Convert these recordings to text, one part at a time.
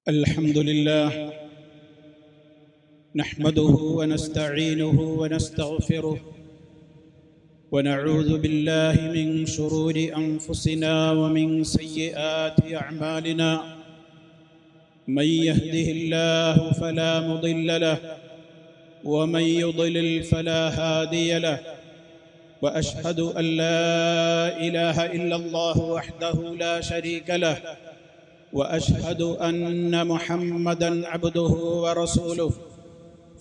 الحمد لله نحمده ونستعينه ونستغفره ونعوذ بالله من شرور أنفسنا ومن سيئات أعمالنا من يهده الله فلا مضل له ومن يضلل فلا هادي له وأشهد أن لا إله إلا الله وحده لا شريك له وأشهد أن محمدًا عبده ورسوله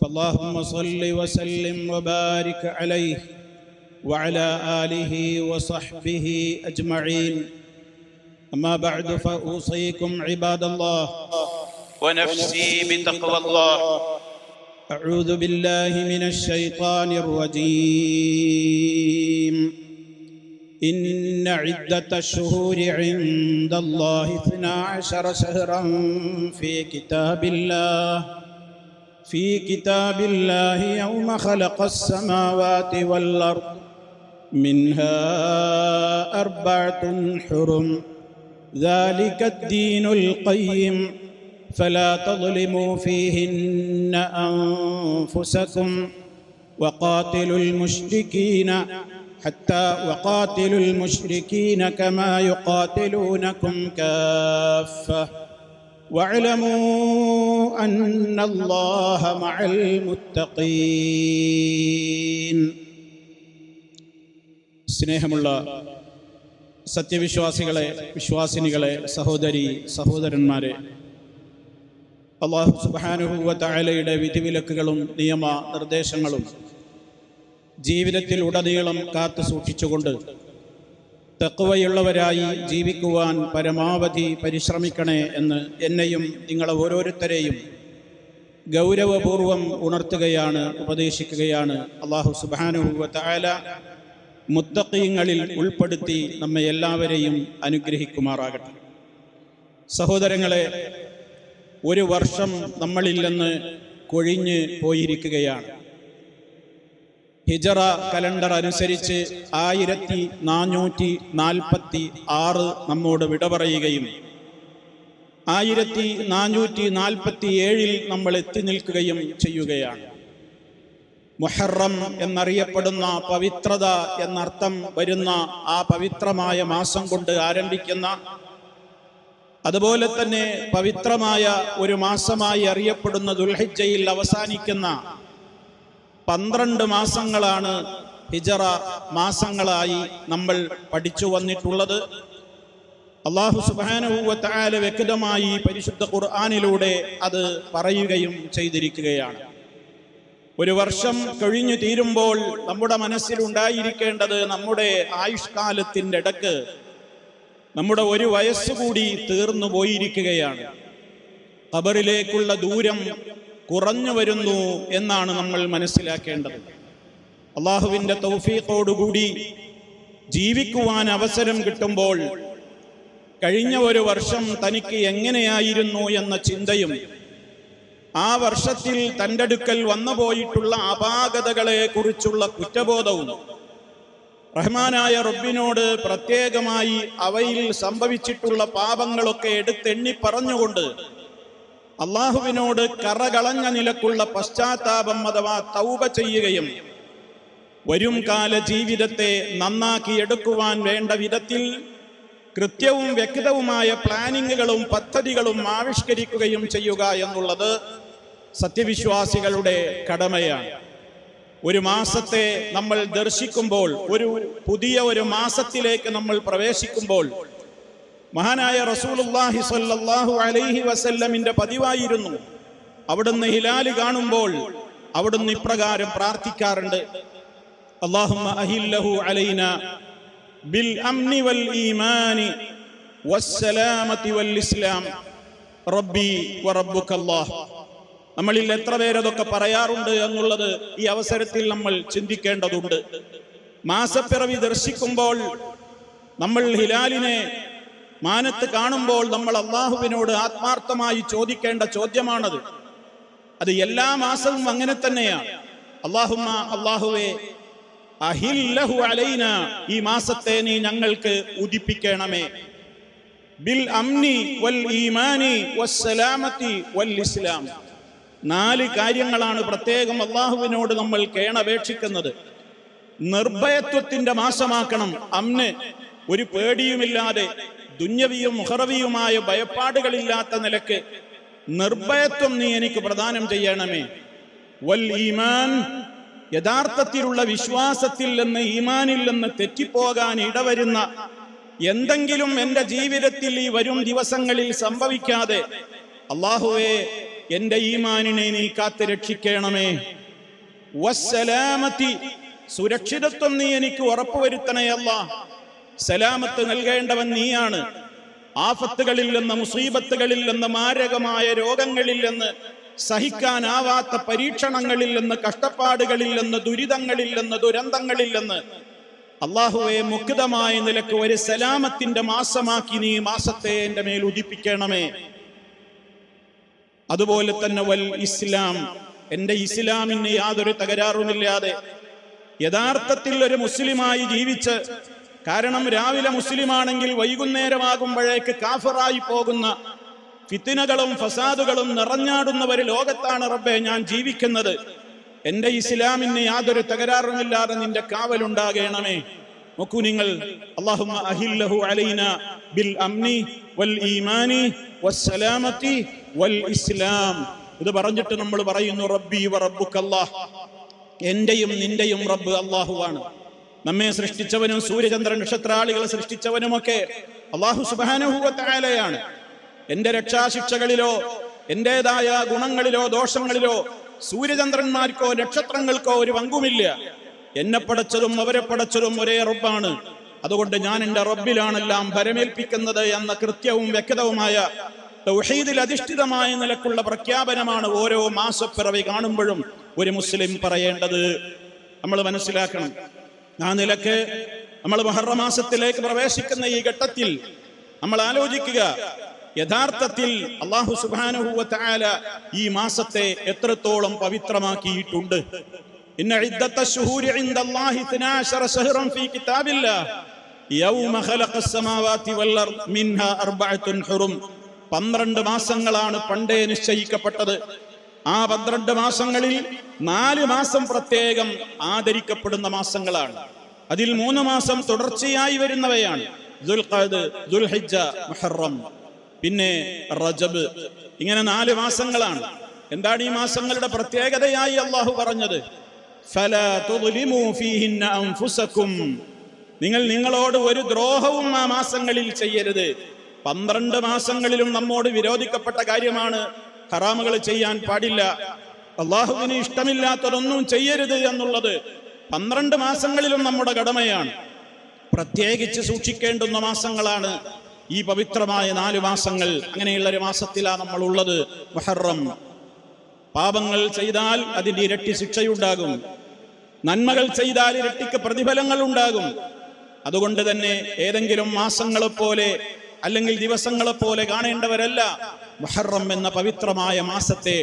فاللهم صل وسلم وبارك عليه وعلى آله وصحبه أجمعين أما بعد فأوصيكم عباد الله ونفسي بتقوى الله أعوذ بالله من الشيطان الرجيم إن عدة الشهور عند الله 12 شهرا في كتاب الله يوم خلق السماوات والأرض منها 4 حرم ذلك الدين القيم فلا تظلموا فيهن أنفسكم وقاتلوا المشركين كما يقاتلونكم كافة واعلموا أن الله مع المتقين. സ്നേഹമുള്ള സത്യവിശ്വാസികളെ, വിശ്വാസിനികളെ, സഹോദരി സഹോദരന്മാരെ, അല്ലാഹു സുബ്ഹാനഹു വ തആലയുടെ വിധിവിലക്കുകളും നിയമ നിർദ്ദേശങ്ങളും ജീവിതത്തിൽ ഉടനീളം കാത്തു സൂക്ഷിച്ചുകൊണ്ട് തഖ്വയുള്ളവരായി ജീവിക്കുവാൻ പരമാവധി പരിശ്രമിക്കണേ എന്ന് എന്നെയും നിങ്ങളെ ഓരോരുത്തരെയും ഗൗരവപൂർവം ഉണർത്തുകയാണ്, ഉപദേശിക്കുകയാണ്. അല്ലാഹു സുബ്ഹാനഹു വ തആല മുത്തഖീങ്ങളിൽ ഉൾപ്പെടുത്തി നമ്മെ എല്ലാവരെയും അനുഗ്രഹിക്കുമാറാകട്ടെ. സഹോദരങ്ങളെ, ഒരു വർഷം നമ്മളിൽ നിന്ന് കൊഴിഞ്ഞ് പോയിരിക്കുകയാണ്. ഹിജറ കലണ്ടർ അനുസരിച്ച് 1446 നമ്മോട് വിട പറയുകയും 1447 നമ്മൾ എത്തി നിൽക്കുകയും ചെയ്യുകയാണ്. മുഹറം എന്നറിയപ്പെടുന്ന പവിത്രത എന്നർത്ഥം വരുന്ന ആ പവിത്രമായ മാസം കൊണ്ട് ആരംഭിക്കുന്ന, അതുപോലെ തന്നെ പവിത്രമായ ഒരു മാസമായി അറിയപ്പെടുന്ന ദുൽഹിജ്ജയിൽ അവസാനിക്കുന്ന 12 മാസങ്ങളാണ് ഹിജറ മാസങ്ങളായി നമ്മൾ പഠിച്ചു വന്നിട്ടുള്ളത്. അല്ലാഹു സുബ്ഹാനഹു വ തആല വ്യക്തമായി പരിശുദ്ധ ഖുർആനിലൂടെ അത് പറയുകയും ചെയ്തിരിക്കുകയാണ്. ഒരു വർഷം കഴിഞ്ഞു തീരുമ്പോൾ നമ്മുടെ മനസ്സിലുണ്ടായിരിക്കേണ്ടത്, നമ്മുടെ ആയുഷ്കാലത്തിൻ്റെ ഇടക്ക് നമ്മുടെ ഒരു വയസ്സുകൂടി തീർന്നു പോയിരിക്കുകയാണ്. ഖബറിലേക്കുള്ള ദൂരം കുറഞ്ഞു വരുന്നു എന്നാണ് നമ്മൾ മനസ്സിലാക്കേണ്ടത്. അള്ളാഹുവിൻ്റെ തൗഫീഖോടുകൂടി ജീവിക്കുവാൻ അവസരം കിട്ടുമ്പോൾ കഴിഞ്ഞ ഒരു വർഷം തനിക്ക് എങ്ങനെയായിരുന്നു എന്ന ചിന്തയും ആ വർഷത്തിൽ തൻ്റെ അടുക്കൽ വന്നുപോയിട്ടുള്ള അപാകതകളെ കുറിച്ചുള്ള കുറ്റബോധവും റഹ്മാനായ റബ്ബിനോട് പ്രത്യേകമായി അവയിൽ സംഭവിച്ചിട്ടുള്ള പാപങ്ങളൊക്കെ എടുത്തെണ്ണി പറഞ്ഞുകൊണ്ട് അള്ളാഹുവിനോട് കറകളഞ്ഞ നിലക്കുള്ള പശ്ചാത്താപം അഥവാ തൗബ ചെയ്യുകയും വരും കാല ജീവിതത്തെ നന്നാക്കിയെടുക്കുവാൻ വേണ്ട വിധത്തിൽ കൃത്യവും വ്യക്തവുമായ പ്ലാനിങ്ങുകളും പദ്ധതികളും ആവിഷ്കരിക്കുകയും ചെയ്യുക എന്നുള്ളത് സത്യവിശ്വാസികളുടെ കടമയാണ്. ഒരു മാസത്തെ നമ്മൾ ദർശിക്കുമ്പോൾ, ഒരു പുതിയ ഒരു മാസത്തിലേക്ക് നമ്മൾ പ്രവേശിക്കുമ്പോൾ, മഹാനായ റസൂലുള്ളാഹി സ്വല്ലല്ലാഹു അലൈഹി വസല്ലമിന്റെ പതിവായിരുന്നു, അവിടുന്ന് ഹിലാൽ കാണുമ്പോൾ അവിടുന്ന് ഇപ്രകാരം പ്രാർത്ഥിക്കാറുണ്ട്: അല്ലാഹുമ്മ അഹില്ലഹു അലൈനാ ബിൽ അംനി വൽ ഈമാനി വസ്സലാമതി വൽ ഇസ്ലാം റബ്ബി വ റബ്ബുക്കല്ലാഹ്. നമ്മളിൽ എത്ര പേരതൊക്കെ പറയാറുണ്ട് എന്നുള്ളത് ഈ അവസരത്തിൽ നമ്മൾ ചിന്തിക്കേണ്ടതുണ്ട്. മാസപ്പിറവി ദർശിക്കുമ്പോൾ നമ്മൾ ഹിലാലിനെ മാനത്ത് കാണുമ്പോൾ നമ്മൾ അള്ളാഹുവിനോട് ആത്മാർത്ഥമായി ചോദിക്കേണ്ട ചോദ്യമാണത്. അത് എല്ലാ മാസവും അങ്ങനെ തന്നെയാണ്. അല്ലാഹുവേ അഹില്ലഹു അലൈന, ഈ മാസത്തെ നീ ഞങ്ങൾക്ക് ഉദിപ്പിക്കണമേ. ബിൽ അംനി വൽ ഈമാനി വസ്സലാമത്തി വൽ ഇസ്ലാം. 4 കാര്യങ്ങളാണ് പ്രത്യേകം അള്ളാഹുവിനോട് നമ്മൾ കേണപേക്ഷിക്കുന്നത്. നിർഭയത്വത്തിന്റെ മാസമാക്കണം. അമ്ന്, ഒരു പേടിയുമില്ലാതെ ദുന്യവിയും മുഹറവിയുമായ ഭയപ്പാടുകളില്ലാത്ത നിലക്ക് നിർഭയത്വം നീ എനിക്ക് പ്രദാനം ചെയ്യണമേ. വൽ ഈമാൻ, യഥാർത്ഥത്തിലുള്ള വിശ്വാസത്തിൽ നിന്ന് ഈമാനിൽ നിന്ന് തെറ്റിപ്പോകാൻ ഇടവരുന്ന എന്തെങ്കിലും എൻ്റെ ജീവിതത്തിൽ ഈ വരും ദിവസങ്ങളിൽ സംഭവിക്കാതെ അല്ലാഹുവേ എൻ്റെ ഈമാനിനെ നീ കാത്ത് രക്ഷിക്കണമേ. വസ്സലാമത്തി, സുരക്ഷിതത്വം നീ എനിക്ക് ഉറപ്പുവരുത്തണേ അല്ലാഹ്. സലാമത്ത് നൽകേണ്ടവൻ നീയാണ്. ആഫത്തുകളിൽ നിന്ന്, മുസീബത്തുകളിൽ നിന്ന്, മാരകമായ രോഗങ്ങളിൽ നിന്ന്, സഹിക്കാനാവാത്ത പരീക്ഷണങ്ങളിൽ നിന്ന്, കഷ്ടപ്പാടുകളിൽ നിന്ന്, ദുരിതങ്ങളിൽ നിന്ന്, ദുരന്തങ്ങളിൽ നിന്ന് അല്ലാഹുവേ മുക്തമായ നിലക്ക് ഒരു സലാമത്തിന്റെ മാസമാക്കി നീ മാസത്തെ എൻ്റെ മേൽ ഉദിപ്പിക്കണമേ. അതുപോലെ തന്നെ വൽ ഇസ്ലാം, എൻ്റെ ഇസ്ലാമിന് യാതൊരു തകരാറുമില്ലാതെ യഥാർത്ഥത്തിൽ ഒരു മുസ്ലിമായി ജീവിച്ച്, കാരണം രാവിലെ മുസ്ലിമാണെങ്കിൽ വൈകുന്നേരമാകുമ്പോഴേക്ക് കാഫിറായി പോകുന്ന ഫിത്നകളും ഫസാദുകളും നിറഞ്ഞാടുന്ന ഒരു ലോകത്താണ് റബ്ബേ ഞാൻ ജീവിക്കുന്നത്. എൻ്റെ ഇസ്ലാമിന് യാതൊരു തകരാറുമില്ലാതെ നിന്റെ കാവലുണ്ടാകണമേ. നോക്കൂ നിങ്ങൾ, അല്ലാഹുമ്മ അഹില്ലഹു അലൈനാ ബിൽ അംനി വൽ ഈമാനി വസ്സലാമത്തി വൽ ഇസ്ലാം. ഇത് പറഞ്ഞിട്ട് നമ്മൾ പറയുന്നു റബ്ബി വ റബ്ബുക്കല്ലാഹ്, എന്റെയും നിന്റെയും റബ്ബ് അല്ലാഹുവാണ്. നമ്മെ സൃഷ്ടിച്ചവനും സൂര്യചന്ദ്ര നക്ഷത്രാളികളെ സൃഷ്ടിച്ചവനുമൊക്കെ അല്ലാഹു സുബ്ഹാനഹു വ തആലയാണ്. എന്റെ രക്ഷാശിക്ഷകളിലോ എന്റേതായ ഗുണങ്ങളിലോ ദോഷങ്ങളിലോ സൂര്യചന്ദ്രന്മാർക്കോ നക്ഷത്രങ്ങൾക്കോ ഒരു പങ്കുമില്ല. എന്നെ പടച്ചതും അവരെ പടച്ചതും ഒരേ റബ്ബാണ്. അതുകൊണ്ട് ഞാൻ എൻ്റെ റബ്ബിലാണെല്ലാം ഭരമേൽപ്പിക്കുന്നത് എന്ന കൃത്യവും വ്യക്തവുമായ തൗഹീദിൽ അധിഷ്ഠിതമായ നിലക്കുള്ള പ്രഖ്യാപനമാണ് ഓരോ മാസപ്പിറവി കാണുമ്പോഴും ഒരു മുസ്ലിം പറയേണ്ടത്. നമ്മൾ മനസ്സിലാക്കണം. ആ നിലക്ക് നമ്മൾ മുഹറം മാസത്തിലേക്ക് പ്രവേശിക്കുന്ന ഈ ഘട്ടത്തിൽ നമ്മൾ ആലോചിക്കുക, യഥാർത്ഥത്തിൽ അല്ലാഹു സുബ്ഹാനഹു വ തആല ഈ മാസത്തെ എത്രത്തോളം പവിത്രമാക്കിയിട്ടുണ്ട്. ഇന്ന ഇദ്ദത്തശ്ശുഹൂരി ഇൻദല്ലാഹി 12 ശഹ്റൻ ഫീ കിതാബില്ലാഹ് യൗമ ഖലഖസ് സമാവാതി വൽ അർദ് മിൻഹാ 4 ഹുറും. 12 മാസങ്ങളാണ് പണ്ടേ നിശ്ചയിക്കപ്പെട്ടത്. ആ 12 മാസങ്ങളിൽ 4 മാസം പ്രത്യേകം ആദരിക്കപ്പെടുന്ന മാസങ്ങളാണ്. അതിൽ 3 മാസം തുടർച്ചയായി വരുന്നവയാണ്. ദുൽഖഅദ്, ദുൽഹിജ്ജ, മുഹറം, പിന്നെ റജബ്. ഇങ്ങനെ 4 മാസങ്ങളാണ്. എന്താണ് ഈ മാസങ്ങളുടെ പ്രത്യേകതയായി അല്ലാഹു പറഞ്ഞത്? ഫലാ തുദ്ലിമൂ ഫീഹിന്ന അൻഫുസകും, നിങ്ങൾ നിങ്ങളോട് ഒരു ദ്രോഹവും ആ മാസങ്ങളിൽ ചെയ്യരുത്. 12 മാസങ്ങളിലും നമ്മോട് വിരോധിക്കപ്പെട്ട കാര്യമാണ് ഹറാമുകൾ ചെയ്യാൻ പാടില്ല, അള്ളാഹുവിന് ഇഷ്ടമില്ലാത്തതൊന്നും ചെയ്യരുത് എന്നുള്ളത് 12 മാസങ്ങളിലും നമ്മുടെ കടമയാണ്. പ്രത്യേകിച്ച് സൂക്ഷിക്കേണ്ടുന്ന മാസങ്ങളാണ് ഈ പവിത്രമായ 4 മാസങ്ങൾ. അങ്ങനെയുള്ള ഒരു മാസത്തിലാണ് നമ്മൾ ഉള്ളത്. മുഹറം. പാപങ്ങൾ ചെയ്താൽ അതിന് ഇരട്ടി ശിക്ഷയുണ്ടാകും, നന്മകൾ ചെയ്താൽ ഇരട്ടിക്ക് പ്രതിഫലങ്ങൾ ഉണ്ടാകും. അതുകൊണ്ട് തന്നെ ഏതെങ്കിലും മാസങ്ങളെ പോലെ അല്ലെങ്കിൽ ദിവസങ്ങളെ പോലെ കാണേണ്ടവരല്ല മുഹറം എന്ന പവിത്രമായ മാസത്തെ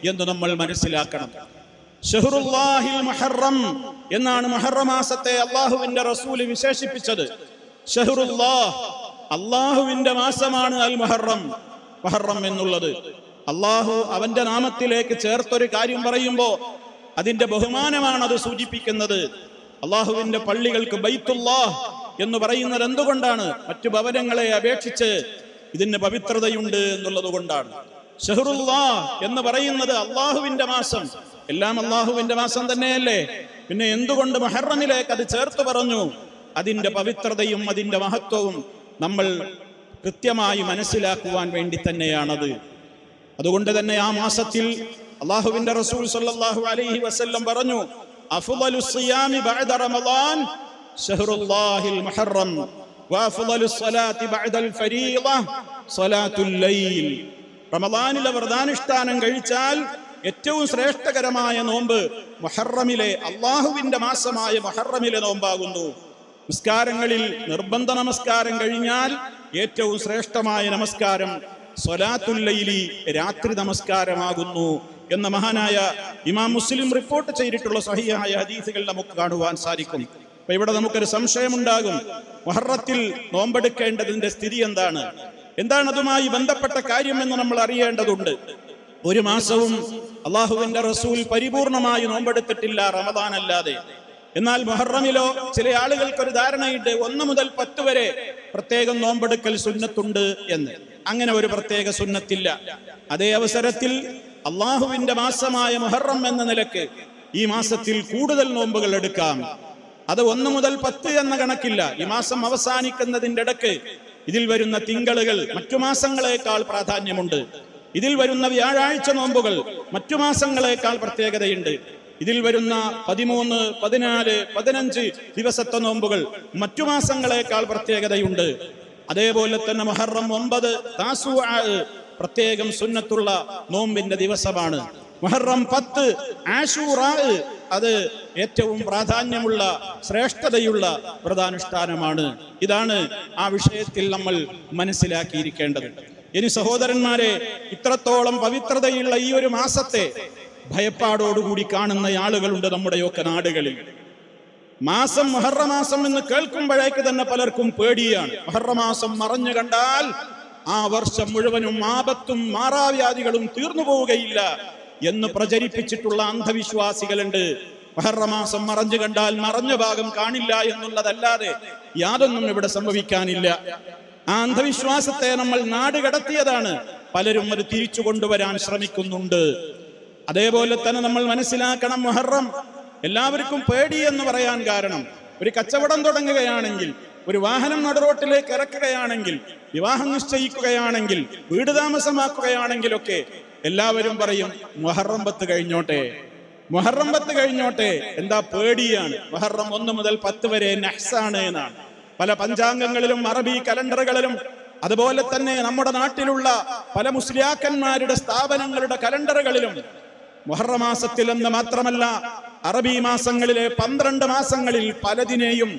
എന്ന് നമ്മൾ മനസ്സിലാക്കണം. ഷഹ്റുല്ലാഹിൽ മുഹറം എന്നാണ് മുഹറം മാസത്തെ അള്ളാഹുവിന്റെ റസൂൽ വിശേഷിപ്പിച്ചത്. ഷഹ്റുല്ലാഹ്, അള്ളാഹുവിന്റെ മാസമാണ് അൽ മുഹറം. മുഹറം എന്നുള്ളത് അള്ളാഹു അവന്റെ നാമത്തിലേക്ക് ചേർത്തൊരു കാര്യം പറയുമ്പോൾ അതിന്റെ ബഹുമാനമാണ് അത് സൂചിപ്പിക്കുന്നത്. അള്ളാഹുവിന്റെ പള്ളികൾക്ക് ബൈത്തുല്ലാഹ് എന്ന് പറയുന്നത് എന്തുകൊണ്ടാണ്? മറ്റു ഭവനങ്ങളെ അപേക്ഷിച്ച് ഇതിന് പവിത്രതയുണ്ട് എന്നുള്ളത് കൊണ്ടാണ്. ഷഹ്റുല്ലാഹ് എന്ന് പറയുന്നത് അള്ളാഹുവിന്റെ മാസം. എല്ലാം അള്ളാഹുവിന്റെ മാസം തന്നെയല്ലേ? പിന്നെ എന്തുകൊണ്ട് മുഹറമിലേക്ക് അത് ചേർത്ത് പറഞ്ഞു? അതിന്റെ പവിത്രതയും അതിന്റെ മഹത്വവും നമ്മൾ കൃത്യമായി മനസ്സിലാക്കുവാൻ വേണ്ടി തന്നെയാണത്. അതുകൊണ്ട് തന്നെ ആ മാസത്തിൽ അള്ളാഹുവിന്റെ റസൂൽ സല്ലല്ലാഹു അലൈഹി വസല്ലം പറഞ്ഞു, അഫ്ളലുസ് സിയാമി ബഅദ റമളാൻ ശഹ്റുല്ലാഹിൽ മുഹറം വഅഫ്ളലുസ് സ്വലാത്തി ബഅദൽ ഫരീള സ്വലാത്തുൽ ലൈൽ. റമളാനിലെ വ്രതാനുഷ്ഠാനം കഴിച്ചാൽ ഏറ്റവും ശ്രേഷ്ഠകരമായ നോമ്പ് മുഹറമിലെ, അള്ളാഹുവിന്റെ മാസമായ മുഹറമിലെ നോമ്പാകുന്നു. നിസ്കാരങ്ങളിൽ നിർബന്ധ നമസ്കാരം കഴിഞ്ഞാൽ ഏറ്റവും ശ്രേഷ്ഠമായ നമസ്കാരം സ്വലാത്തുൽ ലൈലി, രാത്രി നമസ്കാരമാകുന്നു എന്ന മഹാനായ ഇമാം മുസ്ലിം റിപ്പോർട്ട് ചെയ്തിട്ടുള്ള സഹിഹായ ഹദീസുകൾ നമുക്ക് കാണുവാൻ സാധിക്കും. അപ്പൊ ഇവിടെ നമുക്കൊരു സംശയമുണ്ടാകും, മുഹറത്തിൽ നോമ്പെടുക്കേണ്ടതിന്റെ സ്ഥിതി എന്താണ്? എന്താണ് അതുമായി ബന്ധപ്പെട്ട കാര്യം എന്ന് നമ്മൾ അറിയേണ്ടതുണ്ട്. ഒരു മാസവും അള്ളാഹുവിന്റെ റസൂൽ പരിപൂർണമായി നോമ്പെടുത്തിട്ടില്ല റമദാൻ അല്ലാതെ. എന്നാൽ മുഹറമിലോ ചില ആളുകൾക്ക് ഒരു ധാരണയുണ്ട് 1 മുതൽ 10 വരെ പ്രത്യേകം നോമ്പെടുക്കൽ സുന്നത്തുണ്ട് എന്ന്. അങ്ങനെ ഒരു പ്രത്യേക സുന്നത്തില്ല. അതേ അവസരത്തിൽ അള്ളാഹുവിന്റെ മാസമായ മുഹറം എന്ന നിലക്ക് ഈ മാസത്തിൽ കൂടുതൽ നോമ്പുകൾ എടുക്കാം. അത് 1 മുതൽ 10 എന്ന കണക്കില്ല. ഈ മാസം അവസാനിക്കുന്നതിന്റെ ഇടക്ക് ഇതിൽ വരുന്ന തിങ്കളുകൾ മറ്റു മാസങ്ങളെക്കാൾ പ്രാധാന്യമുണ്ട്. ഇതിൽ വരുന്ന വ്യാഴാഴ്ച നോമ്പുകൾ മറ്റു മാസങ്ങളെക്കാൾ പ്രത്യേകതയുണ്ട്. ഇതിൽ വരുന്ന 13, 14, 15 ദിവസത്തെ നോമ്പുകൾ മറ്റു മാസങ്ങളെക്കാൾ പ്രത്യേകതയുണ്ട്. അതേപോലെ തന്നെ മുഹറം 9 താസുആ പ്രത്യേകം സുന്നത്തുള്ള നോമ്പിന്റെ ദിവസമാണ്. മുഹറം 10 ആശൂറാ അത് ഏറ്റവും പ്രാധാന്യമുള്ള ശ്രേഷ്ഠതയുള്ള വ്രതാനുഷ്ഠാനമാണ്. ഇതാണ് ആ വിഷയത്തിൽ നമ്മൾ മനസ്സിലാക്കിയിരിക്കേണ്ടത്. ഇനി സഹോദരന്മാരെ, ഇത്രത്തോളം പവിത്രതയുള്ള ഈ ഒരു മാസത്തെ ഭയപ്പാടോടുകൂടി കാണുന്ന ആളുകളുണ്ട് നമ്മുടെയൊക്കെ നാടുകളിൽ. മാസം മുഹറമാസം എന്ന് കേൾക്കുമ്പോഴേക്ക് തന്നെ പലർക്കും പേടിയാണ്. മുഹറമാസം മറഞ്ഞു കണ്ടാൽ ആ വർഷം മുഴുവനും ആപത്തും മാറാവ്യാധികളും തീർന്നു പോവുകയില്ല എന്ന് പ്രചരിപ്പിച്ചിട്ടുള്ള അന്ധവിശ്വാസികളുണ്ട്. മുഹറമാസം മറഞ്ഞു കണ്ടാൽ മറഞ്ഞ ഭാഗം കാണില്ല എന്നുള്ളതല്ലാതെ യാതൊന്നും ഇവിടെ സംഭവിക്കാനില്ല. ആ അന്ധവിശ്വാസത്തെ നമ്മൾ നാട് കടത്തിയതാണ്. പലരും അത് തിരിച്ചു കൊണ്ടുവരാൻ ശ്രമിക്കുന്നുണ്ട്. അതേപോലെ തന്നെ നമ്മൾ മനസ്സിലാക്കണം, മുഹറം എല്ലാവർക്കും പേടി എന്ന് പറയാൻ കാരണം, ഒരു കച്ചവടം തുടങ്ങുകയാണെങ്കിൽ, ഒരു വാഹനം നടുറോട്ടിലേക്ക് ഇറക്കുകയാണെങ്കിൽ, വിവാഹം നിശ്ചയിക്കുകയാണെങ്കിൽ, വീട് താമസമാക്കുകയാണെങ്കിലൊക്കെ എല്ലാവരും പറയും മുഹറം 10 കഴിഞ്ഞോട്ടെ, മുഹറം 10 കഴിഞ്ഞോട്ടെ. എന്താ പേടിയാണ്. മുഹറം 1 മുതൽ 10 വരെ നഹ്സാണ് എന്നാണ് പല പഞ്ചാംഗങ്ങളിലും അറബി കലണ്ടറുകളിലും. അതുപോലെ തന്നെ നമ്മുടെ നാട്ടിലുള്ള പല മുസ്ലിയാക്കന്മാരുടെ സ്ഥാപനങ്ങളുടെ കലണ്ടറുകളിലും മുഹറം മാസത്തിൽ എന്ന് മാത്രമല്ല അറബി മാസങ്ങളിലെ 12 മാസങ്ങളിൽ പലതിനെയും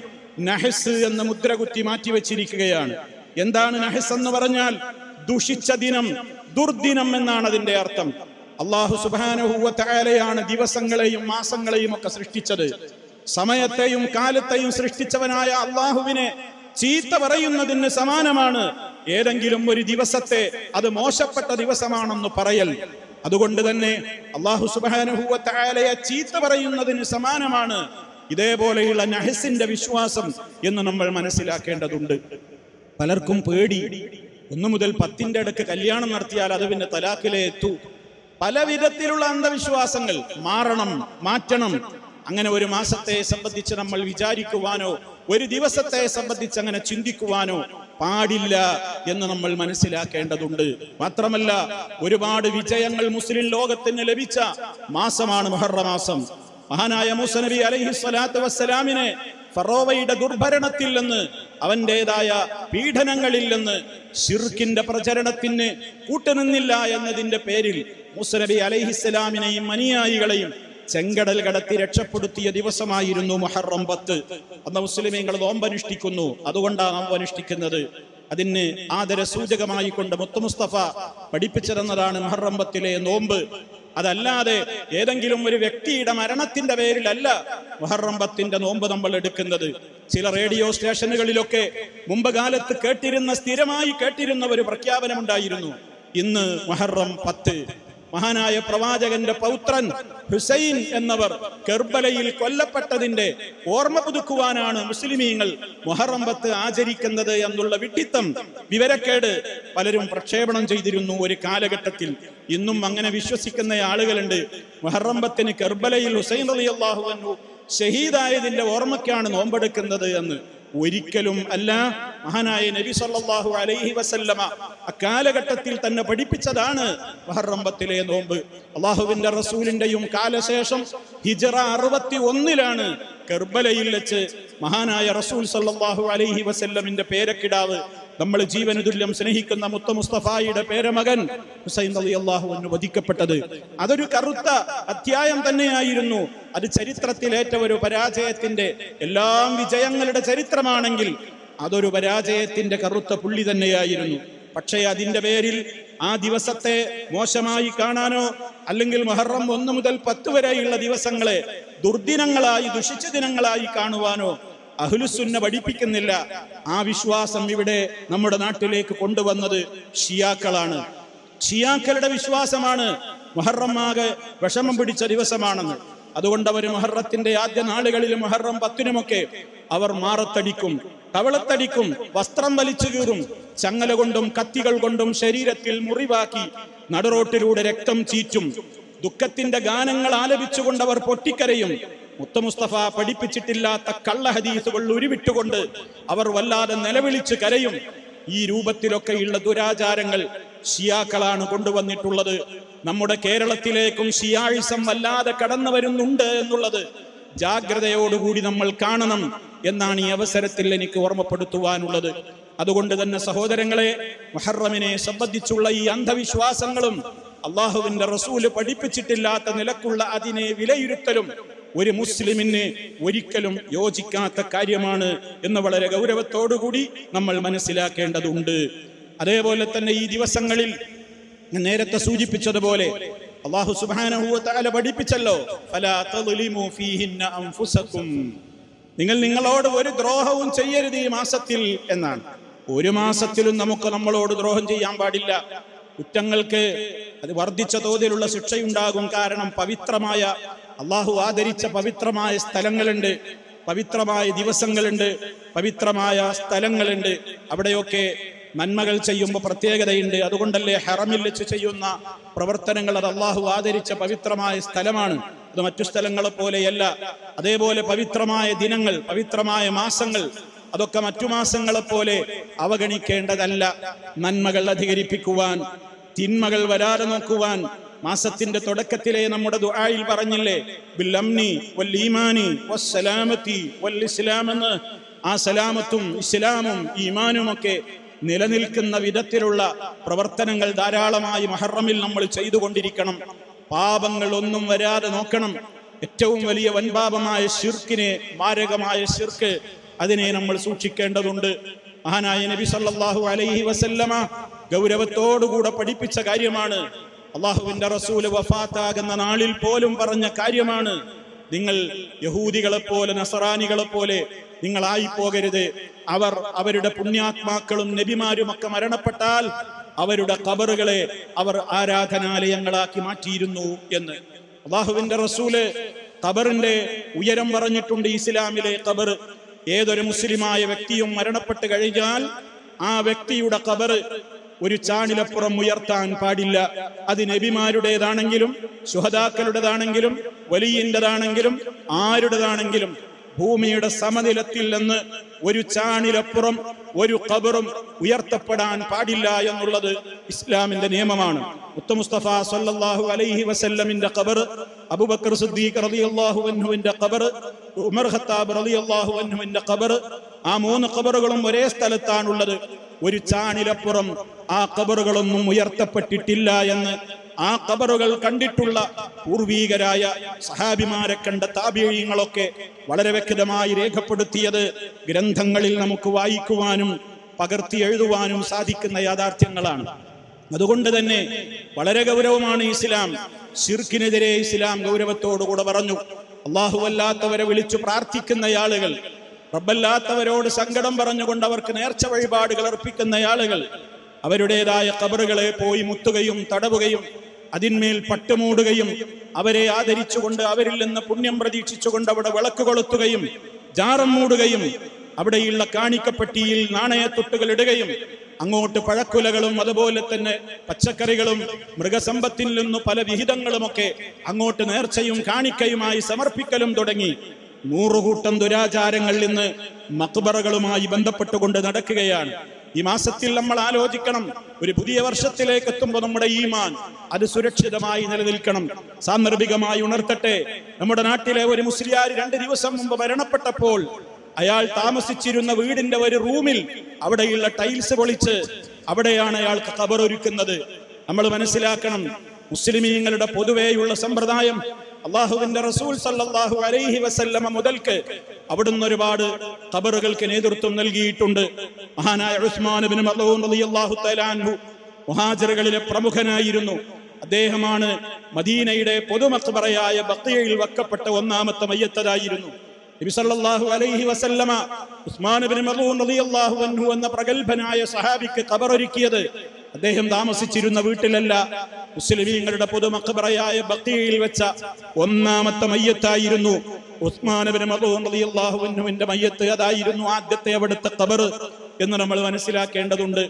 നഹസ് എന്ന മുദ്രകുത്തി മാറ്റിവെച്ചിരിക്കുകയാണ്. എന്താണ് നഹസ് എന്ന് പറഞ്ഞാൽ? ദുഷിച്ച ദിനം, ദുർദിനം എന്നാണ് അതിന്റെ അർത്ഥം. അല്ലാഹു സുബ്ഹാനഹു വ തആലയാണ് ദിവസങ്ങളെയും മാസങ്ങളെയും ഒക്കെ സൃഷ്ടിച്ചത്. സമയത്തെയും കാലത്തെയും സൃഷ്ടിച്ചവനായ അള്ളാഹുവിനെ ചീത്ത പറയുന്നതിന് സമാനമാണ് ഏതെങ്കിലും ഒരു ദിവസത്തെ അത് മോശപ്പെട്ട ദിവസമാണെന്ന് പറയൽ. അതുകൊണ്ട് തന്നെ അല്ലാഹു സുബ്ഹാനഹു വ തആലയെ ചീത്ത പറയുന്നതിന് സമാനമാണ് ഇതേപോലെയുള്ള നഹസിന്റെ വിശ്വാസം എന്ന് നമ്മൾ മനസ്സിലാക്കേണ്ടതുണ്ട്. പലർക്കും പേടി, 1 മുതൽ 10 ഇടയ്ക്ക് കല്യാണം നടത്തിയാൽ അത് പിന്നെ തലാഖിലേ എത്തൂ. പല വിധത്തിലുള്ള അന്ധവിശ്വാസങ്ങൾ മാറ്റണം. അങ്ങനെ ഒരു മാസത്തെ സംബന്ധിച്ച് നമ്മൾ വിചാരിക്കുവാനോ ഒരു ദിവസത്തെ സംബന്ധിച്ച് അങ്ങനെ ചിന്തിക്കുവാനോ പാടില്ല എന്ന് നമ്മൾ മനസ്സിലാക്കേണ്ടതുണ്ട്. മാത്രമല്ല, ഒരുപാട് വിജയങ്ങൾ മുസ്ലിം ലോകത്തിന് ലഭിച്ച മാസമാണ് മുഹറം മാസം. മഹാനായ മൂസാ നബി അലൈഹി സ്വലാത്തു വസ്സലാമിനെ ഫറോവയുടെ ദുർഭരണത്തിൽ നിന്ന്, അവന്റേതായ പീഡനങ്ങളിൽ നിന്ന്, ശിർക്കിന്റെ പ്രചരണത്തിന് കൂട്ടുനിന്നില്ല എന്നതിന്റെ പേരിൽ മൂസാ നബി അലൈഹിസ്സലാമിനെയും അനുയായികളെയും ചെങ്കടൽ കടത്തി രക്ഷപ്പെടുത്തിയ ദിവസമായിരുന്നു മുഹറം 10. അന്ന് മുസ്ലിമീങ്ങൾ നോമ്പനുഷ്ഠിക്കുന്നു. അതുകൊണ്ടാണ് നോമ്പ് അനുഷ്ഠിക്കുന്നത്. അതിന് ആദര സൂചകമായി കൊണ്ട് മുത്തു മുസ്തഫ പഠിപ്പിച്ചിരുന്നതാണ് മുഹറം 10 നോമ്പ്. അതല്ലാതെ ഏതെങ്കിലും ഒരു വ്യക്തിയുടെ മരണത്തിന്റെ പേരിലല്ല മുഹറം 10 നോമ്പ് നമ്മൾ എടുക്കുന്നത്. ചില റേഡിയോ സ്റ്റേഷനുകളിലൊക്കെ മുമ്പ് കാലത്ത് സ്ഥിരമായി കേട്ടിരുന്ന ഒരു പ്രഖ്യാപനമുണ്ടായിരുന്നു, ഇന്ന് മുഹറം 10. മഹാനായ പ്രവാചകന്റെ പൗത്രൻ ഹുസൈൻ എന്നവർ കർബലയിൽ കൊല്ലപ്പെട്ടതിന്റെ ഓർമ്മ പുതുക്കുവാനാണ് മുസ്ലിമീങ്ങൾ മുഹറം 10 ആചരിക്കുന്നത് എന്നുള്ള വിഡ്ഢിത്തം, വിവരക്കേട് പലരും പ്രക്ഷേപണം ചെയ്തിരുന്നു ഒരു കാലഘട്ടത്തിൽ. ഇന്നും അങ്ങനെ വിശ്വസിക്കുന്ന ആളുകളുണ്ട്. മുഹറം 10 കർബലയിൽ ഹുസൈൻ റളിയല്ലാഹു അൻഹു ഷഹീദായതിന്റെ ഓർമ്മയ്ക്കാണ് നോമ്പെടുക്കുന്നത് എന്ന്. ഒരിക്കലും അല്ല. മഹാനായ നബി സല്ലല്ലാഹു അലൈഹി വസല്ലമ അക്കാലഘട്ടത്തിൽ തന്നെ പഠിപ്പിച്ചതാണ് മുഹറം 10 നോമ്പ്. അള്ളാഹുവിന്റെ റസൂലിന്റെയും കാലശേഷം ഹിജ്റ 61 കർബലയിൽ വെച്ച് മഹാനായ റസൂൽ സല്ലല്ലാഹു അലൈഹി വസല്ലമിന്റെ പേരക്കിടാവ്, നമ്മൾ ജീവന് തുല്യം സ്നേഹിക്കുന്ന മുത്ത മുസ്തഫായുടെ പേരമകൻ ഹുസൈൻ റളിയല്ലാഹു അൻഹു വധിക്കപ്പെട്ടത്. അതൊരു കറുത്ത അധ്യായം തന്നെയായിരുന്നു. അത് ചരിത്രത്തിലേറ്റ ഒരു പരാജയത്തിന്റെ, എല്ലാം വിജയങ്ങളുടെ ചരിത്രമാണെങ്കിൽ അതൊരു പരാജയത്തിന്റെ കറുത്ത പുള്ളി തന്നെയായിരുന്നു. പക്ഷേ അതിന്റെ പേരിൽ ആ ദിവസത്തെ മോശമായി കാണാനോ അല്ലെങ്കിൽ മുഹറം 1 മുതൽ 10 വരെയുള്ള ദിവസങ്ങളെ ദുർദിനങ്ങളായി, ദുഷിച്ച ദിനങ്ങളായി കാണുവാനോ അഹ്ലുസുന്ന പഠിപ്പിക്കുന്നില്ല. ആ വിശ്വാസം ഇവിടെ നമ്മുടെ നാട്ടിലേക്ക് കൊണ്ടുവന്നത് ഷിയാക്കളാണ്. ഷിയാക്കളുടെ വിശ്വാസമാണ് മുഹറം ആകെ വിഷമം പിടിച്ച ദിവസമാണെന്ന്. അതുകൊണ്ട് അവർ മുഹറത്തിന്റെ ആദ്യ നാളുകളിൽ മുഹറം 10-നുമൊക്കെ അവർ മാറത്തടിക്കും, കവളത്തടിക്കും, വസ്ത്രം വലിച്ചു കീറും, ചങ്ങല കൊണ്ടും കത്തികൾ കൊണ്ടും ശരീരത്തിൽ മുറിവാക്കി നടുറോട്ടിലൂടെ രക്തം ചീറ്റും. ദുഃഖത്തിന്റെ ഗാനങ്ങൾ ആലപിച്ചുകൊണ്ട് അവർ പൊട്ടിക്കരയും. മുസ്തഫ പഠിപ്പിച്ചിട്ടില്ലാത്ത കള്ള ഹദീസുകൾ ഉരുവിട്ടുകൊണ്ട് അവർ വല്ലാതെ നിലവിളിച്ച് കരയും. ഈ രൂപത്തിലൊക്കെയുള്ള ദുരാചാരങ്ങൾ ഷിയാക്കളാണ് കൊണ്ടുവന്നിട്ടുള്ളത്. നമ്മുടെ കേരളത്തിലേക്കും ഷിയായിസം വല്ലാതെ കടന്നു വരുന്നുണ്ട് എന്നുള്ളത് ജാഗ്രതയോടുകൂടി നമ്മൾ കാണണം എന്നാണ് ഈ അവസരത്തിൽ എനിക്ക് ഓർമ്മപ്പെടുത്തുവാനുള്ളത്. അതുകൊണ്ട് തന്നെ സഹോദരങ്ങളെ, മുഹറമിനെ സംബന്ധിച്ചുള്ള ഈ അന്ധവിശ്വാസങ്ങളും അള്ളാഹുവിന്റെ റസൂല് പഠിപ്പിച്ചിട്ടില്ലാത്ത നിലക്കുള്ള അതിനെ വിലയിരുത്തലും ഒരു മുസ്ലിമിന് ഒരിക്കലും യോജിക്കാത്ത കാര്യമാണ് എന്ന് വളരെ ഗൗരവത്തോടുകൂടി നമ്മൾ മനസ്സിലാക്കേണ്ടതുണ്ട്. അതേപോലെ തന്നെ ഈ ദിവസങ്ങളിൽ നേരത്തെ സൂചിപ്പിച്ചതുപോലെ അല്ലാഹു സുബ്ഹാനഹു വ തആല പഠിപ്പിച്ചല്ലോ, ഫലാ തദ്ലിമു ഫീഹിന്ന അൻഫുസകും, നിങ്ങൾ നിങ്ങളോട് ഒരു ദ്രോഹവും ചെയ്യരുത് ഈ മാസത്തിൽ എന്നാണ്. ഒരു മാസത്തിലും നമുക്ക് നമ്മളോട് ദ്രോഹം ചെയ്യാൻ പാടില്ല. കുറ്റങ്ങൾക്ക് അത് വർദ്ധിച്ച തോതിലുള്ള ശിക്ഷയുണ്ടാകും. കാരണം പവിത്രമായ അള്ളാഹു ആദരിച്ച പവിത്രമായ സ്ഥലങ്ങളുണ്ട്, പവിത്രമായ ദിവസങ്ങളുണ്ട്, പവിത്രമായ സ്ഥലങ്ങളുണ്ട്. അവിടെയൊക്കെ നന്മകൾ ചെയ്യുമ്പോൾ പ്രത്യേകതയുണ്ട്. അതുകൊണ്ടല്ലേ ഹറമിൽ വെച്ച് ചെയ്യുന്ന പ്രവർത്തനങ്ങൾ അത് അള്ളാഹു ആദരിച്ച പവിത്രമായ സ്ഥലമാണ്. അത് മറ്റു സ്ഥലങ്ങളെ പോലെയല്ല. അതേപോലെ പവിത്രമായ ദിനങ്ങൾ, പവിത്രമായ മാസങ്ങൾ, അതൊക്കെ മറ്റു മാസങ്ങളെ പോലെ അവഗണിക്കേണ്ടതല്ല. നന്മകൾ അധികരിപ്പിക്കുവാൻ, തിന്മകൾ വരാതെ നോക്കുവാൻ മാസത്തിന്റെ തുടക്കത്തിലെ നമ്മുടെ ദുആയിൽ പറഞ്ഞില്ലേ, ബിൽ അംനി വൽ ഈമാനി വസ്സലാമതി വൽ ഇസ്ലാം എന്ന്. ആ സലാമത്തും ഇസ്ലാമും ഈമാനും ഒക്കെ നിലനിൽക്കുന്ന വിധത്തിലുള്ള പ്രവർത്തനങ്ങൾ ധാരാളമായി മുഹറമിൽ നമ്മൾ ചെയ്തുകൊണ്ടിരിക്കണം. പാപങ്ങൾ ഒന്നും വരാതെ നോക്കണം. ഏറ്റവും വലിയ വൻപാപമായ ശിർക്കിനെ, മാരകമായ ശിർക്ക്, അതിനെ നമ്മൾ സൂക്ഷിക്കേണ്ടതുണ്ട്. മഹാനായ നബി സല്ലല്ലാഹു അലൈഹി വസല്ലമ ഗൗരവത്തോടുകൂടെ പഠിപ്പിച്ച കാര്യമാണ്. അള്ളാഹുവിന്റെ റസൂല് വഫാത്താകുന്ന നാളിൽ പോലും പറഞ്ഞ കാര്യമാണ്. നിങ്ങൾ യഹൂദികളെ പോലെ നസറാനികളെ പോലെ നിങ്ങളായി പോകരുത്. അവരുടെ പുണ്യാത്മാക്കളും നബിമാരും ഒക്കെ മരണപ്പെട്ടാൽ അവരുടെ ഖബറുകളെ അവർ ആരാധനാലയങ്ങളാക്കി മാറ്റിയിരുന്നു എന്ന് അള്ളാഹുവിന്റെ റസൂല് ഖബറിന്റെ ഉയരം പറഞ്ഞിട്ടുണ്ട്. ഇസ്ലാമിലെ ഖബർ, ഏതൊരു മുസ്ലിമായ വ്യക്തിയും മരണപ്പെട്ട് കഴിഞ്ഞാൽ ആ വ്യക്തിയുടെ ഖബർ ഒരു ചാണിലപ്പുറം ഉയർത്താൻ പാടില്ല. അത് നബിമാരുടേതാണെങ്കിലും ശുഹദാക്കളുടേതാണെങ്കിലും വലിയൻ്റെതാണെങ്കിലും ആരുടേതാണെങ്കിലും ഭൂമിയുടെ സമനിലത്തിൽ നിന്ന് ഒരു ചാണിലപ്പുറം ഒരു ഖബറും ഉയർത്തപ്പെടാൻ പാടില്ല എന്നുള്ളത് ഇസ്ലാമിന്റെ നിയമമാണ്. മുസ്തഫ സല്ലല്ലാഹു അലൈഹി വസല്ലമിന്റെ ഖബർ, അബൂബക്കർ സിദ്ദീഖ് റളിയല്ലാഹു അൻഹുവിന്റെ ഖബർ, ഉമർ ഖത്താബ് റളിയല്ലാഹു അൻഹുവിന്റെ ഖബർ, ആ 3 ഖബറുകളും ഒരേ സ്ഥലത്താണുള്ളത്. ഒരു ചാണിലപ്പുറം ആ ഖബറുകളൊന്നും ഉയർത്തപ്പെട്ടിട്ടില്ല എന്ന് ആ ഖബറുകൾ കണ്ടിട്ടുള്ള പൂർവീകരായ സഹാബിമാരെ കണ്ട താബിഈങ്ങളൊക്കെ വളരെ വ്യക്തമായി രേഖപ്പെടുത്തിയത് ഗ്രന്ഥങ്ങളിൽ നമുക്ക് വായിക്കുവാനും പകർത്തി എഴുതുവാനും സാധിക്കുന്ന യാഥാർത്ഥ്യങ്ങളാണ്. അതുകൊണ്ട് തന്നെ വളരെ ഗൗരവമാണ് ഇസ്ലാം. ശിർക്കിനെതിരെ ഇസ്ലാം ഗൗരവത്തോടുകൂടെ പറഞ്ഞു. അല്ലാഹുവല്ലാത്തവരെ വിളിച്ചു പ്രാർത്ഥിക്കുന്ന ആളുകൾ, റബ്ബല്ലാത്തവരോട് സങ്കടം പറഞ്ഞുകൊണ്ട് അവർക്ക് നേർച്ച വഴിപാടുകൾ അർപ്പിക്കുന്ന ആളുകൾ അവരുടേതായ ഖബറുകളെ പോയി മുത്തുകയും തടവുകയും അതിന്മേൽ പട്ടുമൂടുകയും അവരെ ആദരിച്ചുകൊണ്ട് അവരിൽ നിന്ന് പുണ്യം പ്രതീക്ഷിച്ചുകൊണ്ട് അവിടെ വിളക്ക് കൊളുത്തുകയും ജാറം മൂടുകയും അവിടെയുള്ള കാണിക്കപ്പെട്ടിയിൽ നാണയത്തൊട്ടുകൾ ഇടുകയും അങ്ങോട്ട് പഴക്കുലകളും അതുപോലെ തന്നെ പച്ചക്കറികളും മൃഗസമ്പത്തിൽ നിന്ന് പല വിഹിതങ്ങളുമൊക്കെ അങ്ങോട്ട് നേർച്ചയും കാണിക്കയുമായി സമർപ്പിക്കലും തുടങ്ങി 100 കൂട്ടം ദുരാചാരങ്ങളിൽ നിന്ന് മഖ്ബറകളുമായി ബന്ധപ്പെട്ടുകൊണ്ട് നടക്കുകയാണ്. ഈ മാസത്തിൽ നമ്മൾ ആലോചിക്കണം, ഒരു പുതിയ വർഷത്തിലേക്ക് എത്തുമ്പോൾ നമ്മുടെ ഈമാൻ അത് സുരക്ഷിതമായി നിലനിൽക്കണം. സാന്ദർഭികമായി ഉണർത്തട്ടെ, നമ്മുടെ നാട്ടിലെ ഒരു മുസ്ലിയാർ 2 ദിവസം മുമ്പ് മരണപ്പെട്ടപ്പോൾ അയാൾ താമസിച്ചിരുന്ന വീടിന്റെ ഒരു റൂമിൽ അവിടെയുള്ള ടൈൽസ് പൊളിച്ച് അവിടെയാണ് അയാൾക്ക് ഖബർ ഒരുക്കുന്നത്. നമ്മൾ മനസ്സിലാക്കണം, മുസ്ലിമീങ്ങളുടെ പൊതുവെയുള്ള സമ്പ്രദായം അള്ളാഹുവിന്റെ റസൂൽ സല്ലല്ലാഹു അലൈഹി വസല്ലമ മുതൽക്ക് അവിടുന്ന് ഒരുപാട് ഖബറുകൾക്ക് നേതൃത്വം നൽകിയിട്ടുണ്ട്. മഹാനായ ഉസ്മാൻ ഇബ്നു മദ്ഊൻ റളിയല്ലാഹു തആല അൻഹു മുഹാജിറുകളിലെ പ്രമുഖനായിരുന്നു. അദ്ദേഹമാണ് മദീനയുടെ പൊതു മഖ്ബറയായ ബഖീയിൽ വെക്കപ്പെട്ട 1-ാമത്തെ മയ്യത്തായിരുന്നു. നബി സല്ലല്ലാഹു അലൈഹി വസല്ലമ ഉസ്മാൻ ഇബ്നു മദ്ഊൻ റളിയല്ലാഹു അൻഹു എന്ന പ്രഗൽഭനായ സഹാബിക്ക് ഖബറൊരുക്കിയത് അദ്ദേഹം താമസിച്ചിരുന്ന വീട്ടിലല്ല, മുസ്ലിമീങ്ങളുടെ പൊതു മഖ്ബറയായ ബഖീയിൽ വെച്ച ഒന്നാമത്തെ മയ്യത്തായിരുന്നു ഉസ്മാൻ ഇബ്നു മദ്ഊൻ റളിയല്ലാഹു അൻഹുവിന്റെ മയ്യത്ത്. അതായിരുന്നു ആദ്യത്തെ അവിടുത്തെ ഖബർ എന്ന് നമ്മൾ മനസ്സിലാക്കേണ്ടതുണ്ട്.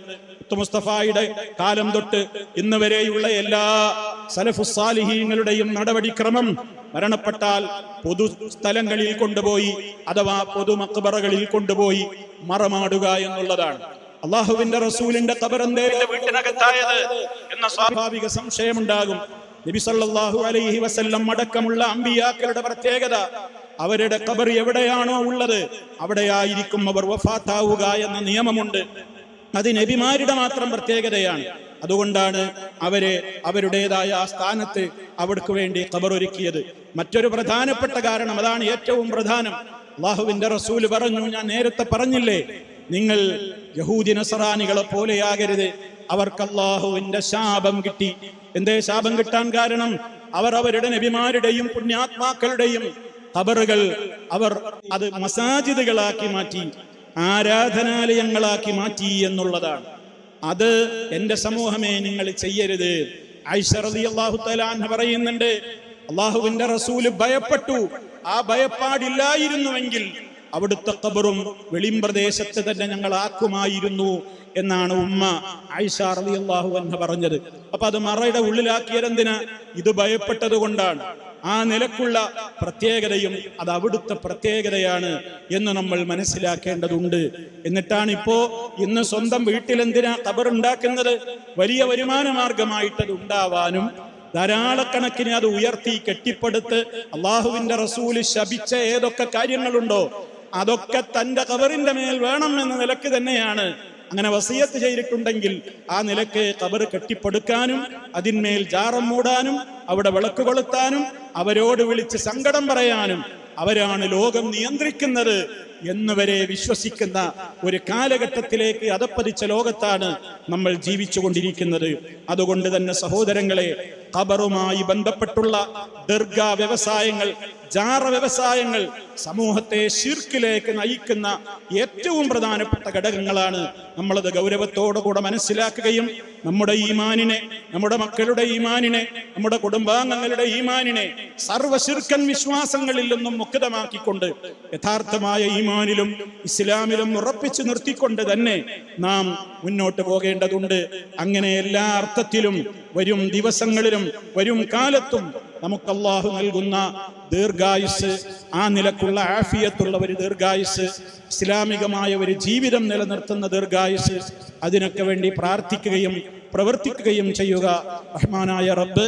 മുസ്തഫായുടെ കാലം തൊട്ട് ഇന്ന് വരെയുള്ള എല്ലാ സലഫുസ് സാലിഹീങ്ങളുടെയും നടപടിക്രമം മരണപ്പെട്ടാൽ പൊതു സ്ഥലങ്ങളിൽ കൊണ്ടുപോയി അഥവാ പൊതു മഖ്ബറകളിൽ കൊണ്ടുപോയി മറമാടുക എന്നുള്ളതാണ്. അള്ളാഹുവിന്റെ റസൂലിന്റെ ഖബർ എന്തേ വീട്ടിനകത്തായത് എന്ന സ്വാഭാവിക സംശയമുണ്ടാകും. നബി സല്ലല്ലാഹു അലൈഹി വസല്ലം അടക്കമുള്ള അമ്പിയാക്കളുടെ പ്രത്യേകത അവരുടെ ഖബർ എവിടെയാണോ ഉള്ളത് അവിടെയായിരിക്കും അവർ വഫാത്താവുക എന്ന നിയമമുണ്ട്. അത് നബിമാരുടെ മാത്രം പ്രത്യേകതയാണ്. അതുകൊണ്ടാണ് അവരെ അവരുടേതായ ആ സ്ഥാനത്ത് അവർക്ക് വേണ്ടി ഖബർ ഒരുക്കിയത്. മറ്റൊരു പ്രധാനപ്പെട്ട കാരണം, അതാണ് ഏറ്റവും പ്രധാനം. അള്ളാഹുവിന്റെ റസൂല് പറഞ്ഞു, ഞാൻ നേരത്തെ പറഞ്ഞില്ലേ, നിങ്ങൾ യഹൂദി നസറാനികളെ പോലെയാകരുത്. അവർക്ക് അള്ളാഹുവിന്റെ ശാപം കിട്ടി. എന്തേ ശാപം കിട്ടാൻ കാരണം? അവർ അവരുടെ നബിമാരുടെയും പുണ്യാത്മാക്കളുടെയും ഖബറുകൾ അവർ അത് മസാജിദുകളാക്കി മാറ്റി, ആരാധനാലയങ്ങളാക്കി മാറ്റി എന്നുള്ളതാണ്. അത് എന്റെ സമൂഹമേ നിങ്ങൾ ചെയ്യരുത്. ആയിഷ റളിയല്ലാഹു തആല അൻഹ പറയുന്നുണ്ട്, അള്ളാഹുവിന്റെ റസൂല് ഭയപ്പെട്ടു. ആ ഭയപ്പാടില്ലായിരുന്നുവെങ്കിൽ അവിടുത്തെ ഖബറും വെളിമ്പ്രദേശത്ത് തന്നെ ഞങ്ങൾ ആക്കുമായിരുന്നു എന്നാണ് ഉമ്മ ആയിഷ റളിയല്ലാഹു അൻഹ പറഞ്ഞത്. അപ്പൊ അത് മറയുടെ ഉള്ളിലാക്കിയതെന്തിനാ? ഇത് ഭയപ്പെട്ടത് കൊണ്ടാണ്. ആ നിലക്കുള്ള പ്രത്യേകതയും അത് അവിടുത്തെ പ്രത്യേകതയാണ് എന്ന് നമ്മൾ മനസ്സിലാക്കേണ്ടതുണ്ട്. എന്നിട്ടാണ് ഇന്ന് സ്വന്തം വീട്ടിലെന്തിനാ ഖബർ ഉണ്ടാക്കുന്നത്? വലിയ വരുമാന മാർഗമായിട്ടത് ഉണ്ടാവാനും ധാരാളക്കണക്കിന് അത് ഉയർത്തി കെട്ടിപ്പടുത്ത് അള്ളാഹുവിന്റെ റസൂല് ശപിച്ച ഏതൊക്കെ കാര്യങ്ങളുണ്ടോ അതൊക്കെ തന്റെ ഖബറിന്റെ മേൽ വേണം എന്ന നിലക്ക് തന്നെയാണ്. അങ്ങനെ വസിയത്ത് ചെയ്തിട്ടുണ്ടെങ്കിൽ ആ നിലക്ക് ഖബർ കെട്ടിപ്പടുക്കാനും അതിന്മേൽ ജാറം മൂടാനും അവിടെ വിളക്ക് കൊളുത്താനും അവരോട് വിളിച്ച് സങ്കടം പറയാനും അവരാണ് ലോകം നിയന്ത്രിക്കുന്നത് എന്നുവരെ വിശ്വസിക്കുന്ന ഒരു കാലഘട്ടത്തിലേക്ക് അധപ്പതിച്ച ലോകത്താണ് നമ്മൾ ജീവിച്ചു കൊണ്ടിരിക്കുന്നത്. അതുകൊണ്ട് തന്നെ സഹോദരങ്ങളെ, ഖബറുമായി ബന്ധപ്പെട്ടുള്ള ദർഗാ വ്യവസായങ്ങൾ, ജാറ വ്യവസായങ്ങൾ സമൂഹത്തെ ശിർക്കിലേക്ക് നയിക്കുന്ന ഏറ്റവും പ്രധാനപ്പെട്ട ഘടകങ്ങളാണ്. നമ്മളത് ഗൗരവത്തോടുകൂടെ മനസ്സിലാക്കുകയും നമ്മുടെ ഈമാനിനെ, നമ്മുടെ മക്കളുടെ ഈമാനിനെ, നമ്മുടെ കുടുംബാംഗങ്ങളുടെ ഈമാനിനെ സർവ്വ ശിർക്കൻ വിശ്വാസങ്ങളിൽ നിന്നും മുക്തമാക്കിക്കൊണ്ട് യഥാർത്ഥമായ ഈമാനിലും ഇസ്ലാമിലും ഉറപ്പിച്ചു നിർത്തിക്കൊണ്ട് തന്നെ നാം മുന്നോട്ട് പോകേണ്ടതുണ്ട്. അങ്ങനെ എല്ലാ അർത്ഥത്തിലും വരും ദിവസങ്ങളിലും വരും കാലത്തും നമുക്ക് അല്ലാഹു നൽകുന്ന ദീർഘായുസ്, ആ നിലക്കുള്ള ആഫിയത്തുള്ള ഒരു ദീർഘായുസ്, ഇസ്ലാമികമായ ഒരു ജീവിതം നിലനിർത്തുന്ന ദീർഘായുസ്, അതിനൊക്കെ വേണ്ടി പ്രാർത്ഥിക്കുകയും പ്രവർത്തിക്കുകയും ചെയ്യുക. റഹ്മാനായ റബ്ബ്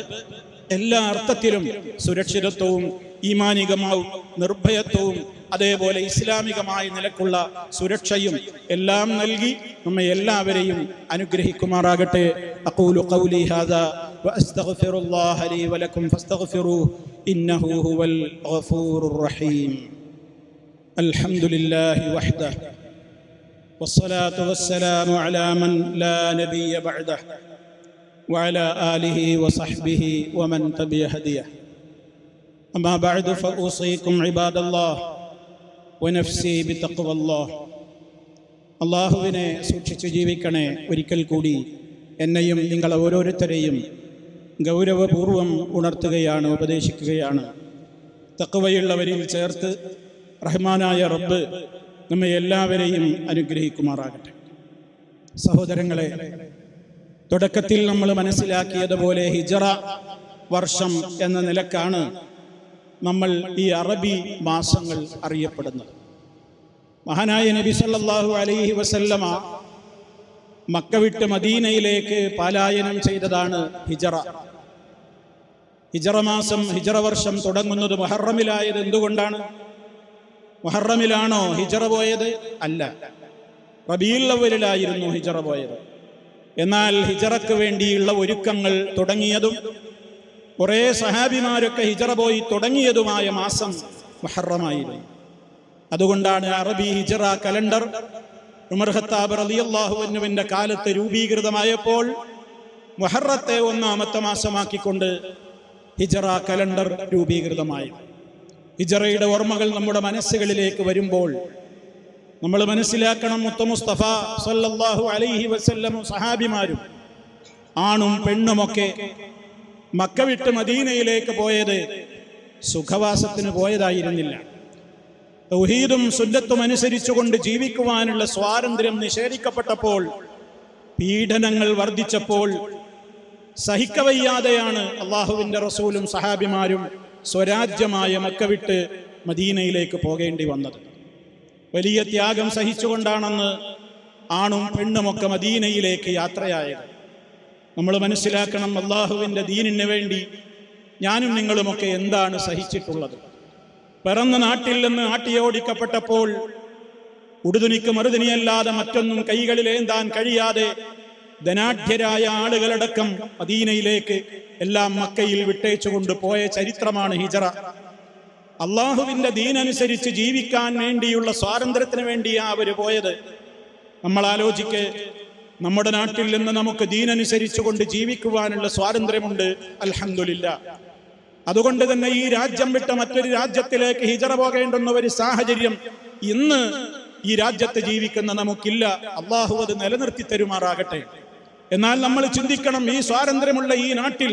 എല്ലാ അർത്ഥത്തിലും സുരക്ഷിതത്വവും ഈമാനികമാവും നിർഭയത്വവും അതേപോലെ ഇസ്ലാമികമായ നിലക്കുള്ള സുരക്ഷയും എല്ലാം നൽകി നമ്മെ എല്ലാവരെയും അനുഗ്രഹിക്കുമാറാകട്ടെ. അഖൂലു ഖൗലി ഹാദാ വഅസ്തഗ്ഫിറുല്ലാഹ ലീ വലക്കും ഫസ്തഗ്ഫിറൂഹു ഇന്നഹു ഹുവൽ ഗഫൂറുർ റഹീം. അൽഹംദുലില്ലാഹി വഹ്ദഹു വസ്സലാത്തു വസ്സലാമു അലാ മൻ ലാ നബിയ്യ ബഅദഹു വഅലാ ആലിഹി വസഹ്ബിഹി വമൻ തബിഅ ഹദിയഹു. അമ്മാ ബഅദു ഫഊസീകും ഇബാദല്ലാഹ് വനഫ്സി ബിതഖ്വല്ലാഹ്. അല്ലാഹുവിനെ സൂക്ഷിച്ചു ജീവിക്കണേ. ഒരിക്കൽ കൂടി എന്നെയും നിങ്ങൾ ഓരോരുത്തരെയും ഗൗരവപൂർവം ഉണർത്തുകയാണ്, ഉപദേശിക്കുകയാണ്. തഖ്വയുള്ളവരിൽ ചേർത്ത് റഹ്മാനായ റബ്ബ് നമ്മെ എല്ലാവരെയും അനുഗ്രഹിക്കുമാറാകട്ടെ. സഹോദരങ്ങളെ, തുടക്കത്തിൽ നമ്മൾ മനസ്സിലാക്കിയതുപോലെ ഹിജറ വർഷം എന്ന നിലക്കാണ് നമ്മൾ ഈ അറബി മാസങ്ങൾ അറിയപ്പെടുന്നത്. മഹാനായ നബി സല്ലല്ലാഹു അലൈഹി വസല്ലമ മക്ക വിട്ട് മദീനയിലേക്ക് പലായനം ചെയ്തതാണ് ഹിജറ. ഹിജറ മാസം, ഹിജറ വർഷം തുടങ്ങുന്നത് മുഹറമിലായത് എന്തുകൊണ്ടാണ്? മുഹറമിലാണോ ഹിജറ പോയത്? അല്ല, റബീഉൽ അവ്വലിലായിരുന്നു ഹിജറ പോയത്. എന്നാൽ ഹിജറക്ക് വേണ്ടിയുള്ള ഒരുക്കങ്ങൾ തുടങ്ങിയതും കുറേ സഹാബിമാരൊക്കെ ഹിജറ പോയി തുടങ്ങിയതുമായ മാസം മുഹറമായിരുന്നു. അതുകൊണ്ടാണ് അറബി ഹിജറ കലണ്ടർ ഉമർ ഖത്താബ് റളിയല്ലാഹു അൻഹുവിന്റെ കാലത്ത് രൂപീകൃതമായപ്പോൾ മുഹറത്തെ ഒന്നാമത്തെ മാസമാക്കിക്കൊണ്ട് ഹിജറ കലണ്ടർ രൂപീകൃതമായി. ഹിജറയുടെ ഓർമ്മകൾ നമ്മുടെ മനസ്സുകളിലേക്ക് വരുമ്പോൾ നമ്മൾ മനസ്സിലാക്കണം, മുത്ത മുസ്തഫ സല്ലല്ലാഹു അലൈഹി വസല്ലം സഹാബിമാരും ആണും പെണ്ണുമൊക്കെ മക്ക വിട്ട് മദീനയിലേക്ക് പോയത് സുഖവാസത്തിന് പോയതായിരുന്നില്ല. തൗഹീദും സുന്നത്തും അനുസരിച്ചുകൊണ്ട് ജീവിക്കുവാനുള്ള സ്വാതന്ത്ര്യം നിഷേധിക്കപ്പെട്ടപ്പോൾ, പീഡനങ്ങൾ വർദ്ധിച്ചപ്പോൾ സഹിക്കവയ്യാതെയാണ് അള്ളാഹുവിൻ്റെ റസൂലും സഹാബിമാരും സ്വരാജ്യമായ മക്ക വിട്ട് മദീനയിലേക്ക് പോകേണ്ടി വന്നത്. വലിയ ത്യാഗം സഹിച്ചുകൊണ്ടാണെന്ന് ആണും പെണ്ണുമൊക്കെ മദീനയിലേക്ക് യാത്രയായത്. നമ്മൾ മനസ്സിലാക്കണം, അള്ളാഹുവിൻ്റെ ദീനിന് വേണ്ടി ഞാനും നിങ്ങളുമൊക്കെ എന്താണ് സഹിച്ചിട്ടുള്ളത്. പിറന്ന നാട്ടിൽ നിന്ന് ആട്ടിയോടിക്കപ്പെട്ടപ്പോൾ ഉടുതുണിക്ക് മറുതുണിയല്ലാതെ മറ്റൊന്നും കൈകളിലേന്താൻ കഴിയാതെ ധനാഢ്യരായ ആളുകളടക്കം മദീനയിലേക്ക് എല്ലാം മക്കയിൽ വിട്ടേച്ചുകൊണ്ട് പോയ ചരിത്രമാണ് ഹിജറ. അള്ളാഹുവിൻ്റെ ദീനനുസരിച്ച് ജീവിക്കാൻ വേണ്ടിയുള്ള സ്വാതന്ത്ര്യത്തിന് വേണ്ടിയാണ് അവർ പോയത്. നമ്മൾ ആലോചിക്ക്, നമ്മുടെ നാട്ടിൽ നിന്ന് നമുക്ക് ദീനനുസരിച്ചു കൊണ്ട് ജീവിക്കുവാനുള്ള സ്വാതന്ത്ര്യമുണ്ട്, അൽഹംദുലില്ലാഹ്. അതുകൊണ്ട് തന്നെ ഈ രാജ്യം വിട്ട മറ്റൊരു രാജ്യത്തിലേക്ക് ഹിജറ പോകേണ്ടുന്ന ഒരു സാഹചര്യം ഇന്ന് ഈ രാജ്യത്ത് ജീവിക്കുന്ന നമുക്കില്ല. അള്ളാഹു അത് നിലനിർത്തി തരുമാറാകട്ടെ. എന്നാൽ നമ്മൾ ചിന്തിക്കണം, ഈ സ്വാതന്ത്ര്യമുള്ള ഈ നാട്ടിൽ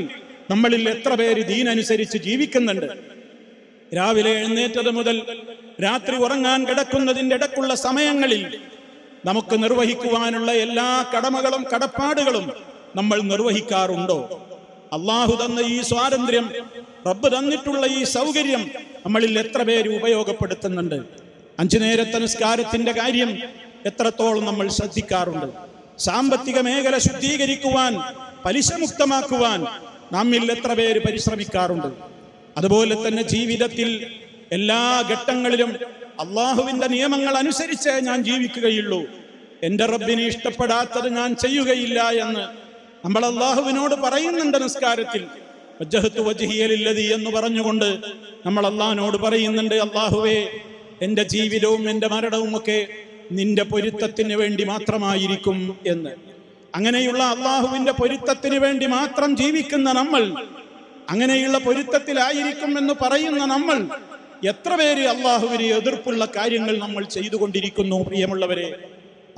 നമ്മളിൽ എത്ര പേര് ദീനനുസരിച്ച് ജീവിക്കുന്നുണ്ട്? രാവിലെ എഴുന്നേറ്റത് മുതൽ രാത്രി ഉറങ്ങാൻ കിടക്കുന്നതിൻ്റെ ഇടയ്ക്കുള്ള സമയങ്ങളിൽ നമുക്ക് നിർവഹിക്കുവാനുള്ള എല്ലാ കടമകളും കടപ്പാടുകളും നമ്മൾ നിർവഹിക്കാറുണ്ടോ? അള്ളാഹു തന്ന ഈ സ്വാതന്ത്ര്യം, റബ്ബ് തന്നിട്ടുള്ള ഈ സൗകര്യം നമ്മളിൽ എത്ര പേര് ഉപയോഗപ്പെടുത്തുന്നുണ്ട്? 5 നേരത്തെ നിസ്കാരത്തിന്റെ കാര്യം എത്രത്തോളം നമ്മൾ ശ്രദ്ധിക്കാറുണ്ട്? സാമ്പത്തിക മേഖല ശുദ്ധീകരിക്കുവാൻ, പലിശ മുക്തമാക്കുവാൻ നമ്മിൽ എത്ര പേര് പരിശ്രമിക്കാറുണ്ട്? അതുപോലെ തന്നെ ജീവിതത്തിൽ എല്ലാ ഘട്ടങ്ങളിലും അള്ളാഹുവിന്റെ നിയമങ്ങൾ അനുസരിച്ചേ ഞാൻ ജീവിക്കുകയുള്ളൂ, എൻ്റെ റബ്ബിനെ ഇഷ്ടപ്പെടാത്തത് ഞാൻ ചെയ്യുകയില്ല എന്ന് നമ്മൾ അള്ളാഹുവിനോട് പറയുന്നുണ്ട്. നിസ്കാരത്തിൽ വജ്ജഹ്തു വജ്ഹിയ ലില്ലദീ എന്ന് പറഞ്ഞുകൊണ്ട് നമ്മൾ അള്ളാഹിനോട് പറയുന്നുണ്ട്, അള്ളാഹുവേ, എൻ്റെ ജീവിതവും എൻ്റെ മരണവും ഒക്കെ നിന്റെ പൊരുത്തത്തിന് വേണ്ടി മാത്രമായിരിക്കും എന്ന്. അങ്ങനെയുള്ള അള്ളാഹുവിന്റെ പൊരുത്തത്തിന് വേണ്ടി മാത്രം ജീവിക്കുന്ന നമ്മൾ, അങ്ങനെയുള്ള പൊരുത്തത്തിലായിരിക്കും എന്ന് പറയുന്ന നമ്മൾ, എത്ര പേര് അള്ളാഹുവിന് എതിർപ്പുള്ള കാര്യങ്ങൾ നമ്മൾ ചെയ്തുകൊണ്ടിരിക്കുന്നു പ്രിയമുള്ളവരെ?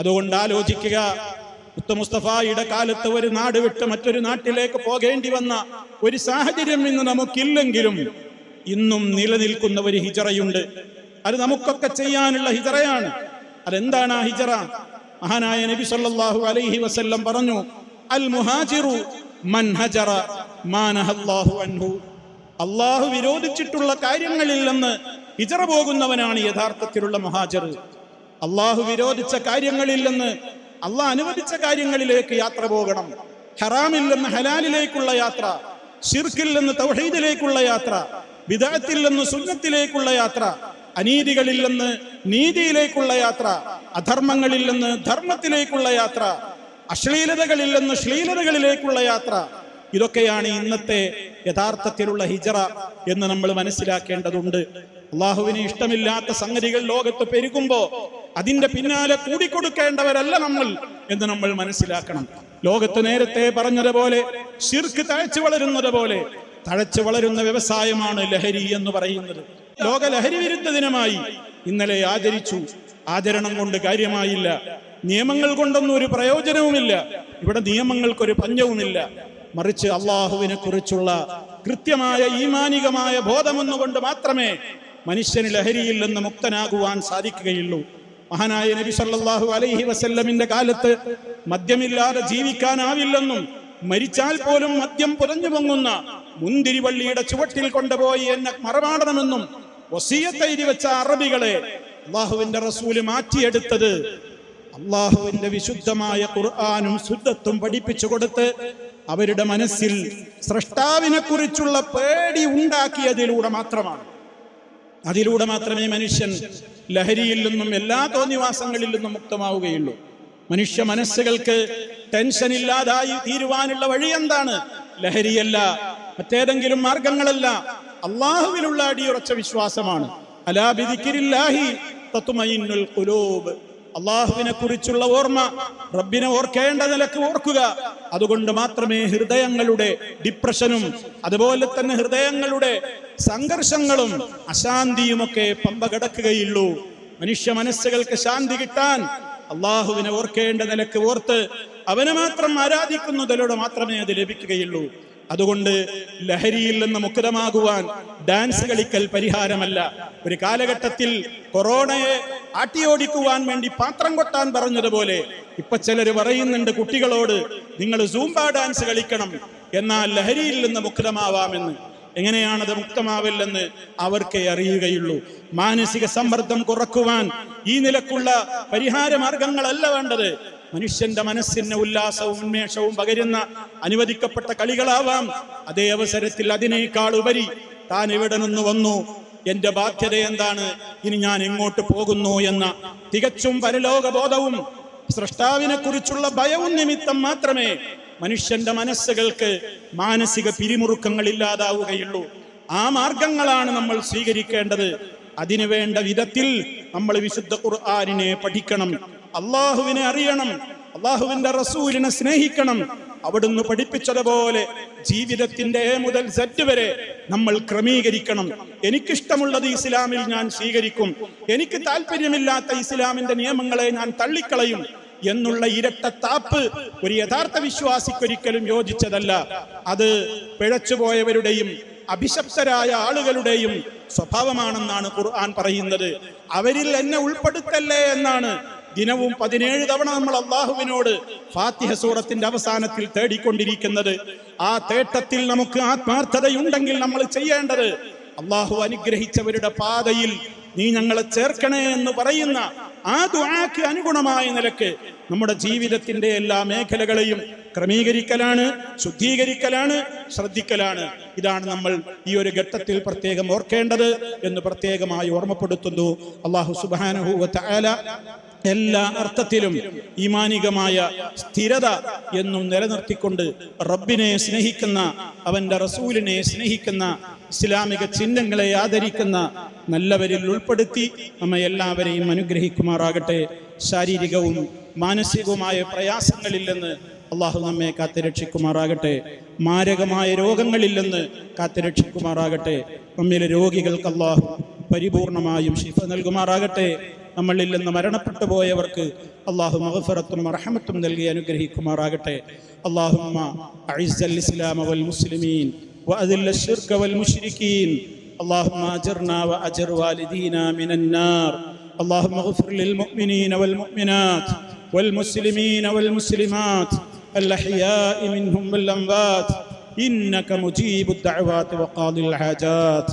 അതുകൊണ്ട് ആലോചിക്കുക. മുത്ത മുസ്തഫയുടെ കാലത്ത് ഒരു നാട് വിട്ട് മറ്റൊരു നാട്ടിലേക്ക് പോകേണ്ടി വന്ന ഒരു സാഹചര്യം ഇന്ന് നമുക്കില്ലെങ്കിലും ഇന്നും നിലനിൽക്കുന്ന ഒരു ഹിജറയുണ്ട്. അത് നമുക്കൊക്കെ ചെയ്യാനുള്ള ഹിജറയാണ്. അതെന്താണ് ആ ഹിജറ? മഹാനായ നബി സല്ലല്ലാഹു അലൈഹി വസല്ലം പറഞ്ഞു, അൽ മുഹാജിറു മൻ ഹജറ മാ നഹല്ലാഹു അൻഹു. അള്ളാഹു വിരോധിച്ചിട്ടുള്ള കാര്യങ്ങളിൽ നിന്ന് ഹിജറ പോകുന്നവനാണ് യഥാർത്ഥത്തിലുള്ള മുഹാജിർ. അള്ളാഹു വിരോധിച്ച കാര്യങ്ങളിൽ നിന്ന് അള്ളാഹ് അനുവദിച്ച കാര്യങ്ങളിലേക്ക് യാത്ര പോകണം. ഹറാമിൽ നിന്ന് ഹലാലിലേക്കുള്ള യാത്ര, ശിർക്കിൽ നിന്ന് തൗഹീദിലേക്കുള്ള യാത്ര, ബിദ്അത്തിൽ നിന്ന് സുന്നത്തിലേക്കുള്ള യാത്ര, അനീതികളിൽ നിന്ന് നീതിയിലേക്കുള്ള യാത്ര, അധർമ്മങ്ങളിൽ നിന്ന് ധർമ്മത്തിലേക്കുള്ള യാത്ര, അശ്ലീലതകളിൽ നിന്ന് ശ്ലീലതകളിലേക്കുള്ള യാത്ര. ഇതൊക്കെയാണ് ഇന്നത്തെ യഥാർത്ഥത്തിലുള്ള ഹിജറ എന്ന് നമ്മൾ മനസ്സിലാക്കേണ്ടതുണ്ട്. അള്ളാഹുവിന് ഇഷ്ടമില്ലാത്ത സംഗതികൾ ലോകത്ത് പെരുകുമ്പോ അതിന്റെ പിന്നാലെ കൂടിക്കൊടുക്കേണ്ടവരല്ല നമ്മൾ എന്ന് നമ്മൾ മനസ്സിലാക്കണം. ലോകത്ത് നേരത്തെ പറഞ്ഞതുപോലെ ശിർക്ക് തഴച്ചു വളരുന്നത് പോലെ തഴച്ചു വളരുന്ന വ്യവസായമാണ് ലഹരി എന്ന് പറയുന്നത്. ലോക ലഹരി വിരുദ്ധ ദിനമായി ഇന്നലെ ആചരിച്ചു. ആചരണം കൊണ്ട് കാര്യമായില്ല, നിയമങ്ങൾ കൊണ്ടൊന്നും ഒരു പ്രയോജനവുമില്ല. ഇവിടെ നിയമങ്ങൾക്കൊരു പഞ്ഞവുമില്ല. മറിച്ച് അള്ളാഹുവിനെ കുറിച്ചുള്ള കൃത്യമായ ഈമാനികമായ ബോധമൊന്നുകൊണ്ട് മാത്രമേ മനുഷ്യന് ലഹരിയിൽ നിന്ന് മുക്തനാകുവാൻ സാധിക്കുകയുള്ളൂ. മഹാനായ നബി സല്ലല്ലാഹു അലൈഹി വസല്ലമിന്റെ കാലത്ത് മദ്യമില്ലാതെ ജീവിക്കാനാവില്ലെന്നും മരിച്ചാൽ പോലും മദ്യം പുരഞ്ഞു പൊങ്ങുന്ന മുന്തിരിവള്ളിയുടെ ചുവട്ടിൽ കൊണ്ടുപോയി എന്നെ മറമാടണമെന്നും വസിയത്ത് എഴുതി വെച്ച അറബികളെ അള്ളാഹുവിന്റെ റസൂല് മാറ്റിയെടുത്തത് അള്ളാഹുവിന്റെ വിശുദ്ധമായ ഖുർആനും സുന്നത്തും പഠിപ്പിച്ചു കൊടുത്ത് അവരുടെ മനസ്സിൽ സ്രഷ്ടാവിനെ കുറിച്ചുള്ള പേടി ഉണ്ടാക്കിയതിലൂടെ മാത്രമാണ്. അതിലൂടെ മാത്രമേ മനുഷ്യൻ ലഹരിയിൽ നിന്നും എല്ലാ തോന്നിവാസങ്ങളിൽ നിന്നും മുക്തമാവുകയുള്ളൂ. മനുഷ്യ മനസ്സുകൾക്ക് ടെൻഷൻ ഇല്ലാതായി തീരുവാനുള്ള വഴി എന്താണ്? ലഹരിയല്ല, മറ്റേതെങ്കിലും മാർഗങ്ങളല്ല, അള്ളാഹുവിലുള്ള അടിയുറച്ച വിശ്വാസമാണ്. അലാ ബിദിക്രില്ലാഹി തത്മഇന്നുൽ ഖുലൂബ്. അള്ളാഹുവിനെ കുറിച്ചുള്ള ഓർമ്മ, റബ്ബിനെ ഓർക്കേണ്ട നിലക്ക് ഓർക്കുക. അതുകൊണ്ട് മാത്രമേ ഹൃദയങ്ങളുടെ ഡിപ്രഷനും അതുപോലെ തന്നെ ഹൃദയങ്ങളുടെ സംഘർഷങ്ങളും അശാന്തിയുമൊക്കെ പമ്പ കിടക്കുകയുള്ളൂ. മനുഷ്യ മനസ്സുകൾക്ക് ശാന്തി കിട്ടാൻ അള്ളാഹുവിനെ ഓർക്കേണ്ട നിലക്ക് ഓർത്ത് അവനെ മാത്രം ആരാധിക്കുന്നതിലൂടെ മാത്രമേ അത് ലഭിക്കുകയുള്ളൂ. അതുകൊണ്ട് ലഹരിയിൽ നിന്ന് മുക്തമാകുവാൻ ഡാൻസ് കളിക്കൽ പരിഹാരമല്ല. ഒരു കാലഘട്ടത്തിൽ കൊറോണയെ ആട്ടിയോടിക്കുവാൻ വേണ്ടി പാത്രം കൊട്ടാൻ പറഞ്ഞതുപോലെ ഇപ്പൊ ചിലർ പറയുന്നുണ്ട് കുട്ടികളോട്, നിങ്ങൾ സൂംബ ഡാൻസ് കളിക്കണം, എന്നാൽ ലഹരിയിൽ നിന്ന് മുക്തമാവാമെന്ന്. എങ്ങനെയാണത് മുക്തമാവില്ലെന്ന് അവർക്കേ അറിയുകയുള്ളൂ. മാനസിക സമ്മർദ്ദം കുറക്കുവാൻ ഈ നിലക്കുള്ള പരിഹാര മാർഗങ്ങളല്ല വേണ്ടത്. മനുഷ്യന്റെ മനസ്സിന് ഉല്ലാസവും ഉന്മേഷവും പകരുന്ന അനുവദിക്കപ്പെട്ട കളികളാവാം. അതേ അവസരത്തിൽ അതിനേക്കാൾ ഉപരി താൻ എവിടെ നിന്ന് വന്നു, എന്റെ ബാധ്യത എന്താണ്, ഇനി ഞാൻ എങ്ങോട്ട് പോകുന്നു എന്ന തികച്ചും പരലോകബോധവും സ്രഷ്ടാവിനെ കുറിച്ചുള്ള ഭയവും നിമിത്തം മാത്രമേ മനുഷ്യന്റെ മനസ്സുകൾക്ക് മാനസിക പിരിമുറുക്കങ്ങൾ ഇല്ലാതാവുകയുള്ളൂ. ആ മാർഗങ്ങളാണ് നമ്മൾ സ്വീകരിക്കേണ്ടത്. അതിനു വേണ്ട വിധത്തിൽ നമ്മൾ വിശുദ്ധ ഖുർആനിനെ പഠിക്കണം, അള്ളാഹുവിനെ അറിയണം, അള്ളാഹുവിന്റെ റസൂലിനെ സ്നേഹിക്കണം. അവിടുന്ന് പഠിപ്പിച്ചതുപോലെ ജീവിതത്തിന്റെ എ മുതൽ സെറ്റ് വരെ നമ്മൾ ക്രമീകരിക്കണം. എനിക്കിഷ്ടമുള്ളത് ഇസ്ലാമിൽ ഞാൻ സ്വീകരിക്കും, എനിക്ക് താല്പര്യമില്ലാത്ത ഇസ്ലാമിന്റെ നിയമങ്ങളെ ഞാൻ തള്ളിക്കളയും എന്നുള്ള ഇരട്ടത്താപ്പ് ഒരു യഥാർത്ഥ വിശ്വാസിക്കൊരിക്കലും യോജിച്ചതല്ല. അത് പിഴച്ചുപോയവരുടെയും അഭിശപ്തരായ ആളുകളുടെയും സ്വഭാവമാണെന്നാണ് ഖുർആൻ പറയുന്നത്. അവരിൽ എന്നെ ഉൾപ്പെടുത്തല്ലേ എന്നാണ് ദിനവും 17 തവണ നമ്മൾ അള്ളാഹുവിനോട് ഫാത്തിഹ സൂറത്തിന്റെ അവസാനത്തിൽ തേടിക്കൊണ്ടിരിക്കുന്നത്. ആ തേട്ടത്തിൽ നമുക്ക് ആത്മാർത്ഥതയുണ്ടെങ്കിൽ നമ്മൾ ചെയ്യേണ്ടത് അള്ളാഹു അനുഗ്രഹിച്ചവരുടെ പാതയിൽ നീ ഞങ്ങളെ ചേർക്കണേ എന്ന് പറയുന്ന ആ ദുആക്ക് അനുഗുണമായ നിലക്ക് നമ്മുടെ ജീവിതത്തിന്റെ എല്ലാ മേഖലകളെയും ക്രമീകരിക്കലാണ്, ശുദ്ധീകരിക്കലാണ്, ശ്രദ്ധിക്കലാണ്. ഇതാണ് നമ്മൾ ഈ ഒരു ഘട്ടത്തിൽ പ്രത്യേകം ഓർക്കേണ്ടത് എന്ന് പ്രത്യേകമായി ഓർമ്മപ്പെടുത്തുന്നു. അല്ലാഹു സുബ്ഹാനഹു വ തആല എല്ലാ അർത്ഥത്തിലും ഈമാനികമായ സ്ഥിരത എന്നും നിലനിർത്തിക്കൊണ്ട് റബ്ബിനെ സ്നേഹിക്കുന്ന, അവന്റെ റസൂലിനെ സ്നേഹിക്കുന്ന, ഇസ്ലാമിക ചിഹ്നങ്ങളെ ആദരിക്കുന്ന നല്ലവരിൽ ഉൾപ്പെടുത്തി നമ്മെ എല്ലാവരെയും അനുഗ്രഹിക്കുമാറാകട്ടെ. ശാരീരികവും മാനസികവുമായ പ്രയാസങ്ങളിൽ നിന്ന് അള്ളാഹു നമ്മെ കാത്തുരക്ഷിക്കുമാറാകട്ടെ. മാരകമായ രോഗങ്ങളിൽ നിന്ന് കാത്തുരക്ഷിക്കുമാറാകട്ടെ. നമ്മിലെ രോഗികൾക്ക് അള്ളാഹു പരിപൂർണമായും ശിഫ നൽകുമാറാകട്ടെ. നമ്മളിൽ നിന്ന് മരണപ്പെട്ടു പോയവർക്ക് അള്ളാഹു മഗ്ഫിറത്തും റഹ്മത്തും നൽകി അനുഗ്രഹിക്കുമാറാകട്ടെ. അല്ലാഹുമ്മ അഇസ്സൽ ഇസ്ലാമ വൽ മുസ്ലിമീൻ വഅദില്ല അശ്ശിർക വൽ മുശ്രികീൻ. اللهم أجرنا وأجر والدينا من النار. اللهم اغفر للمؤمنين والمؤمنات والمسلمين والمسلمات الأحياء منهم والأموات إنك مجيب الدعوات وقاضي الحاجات.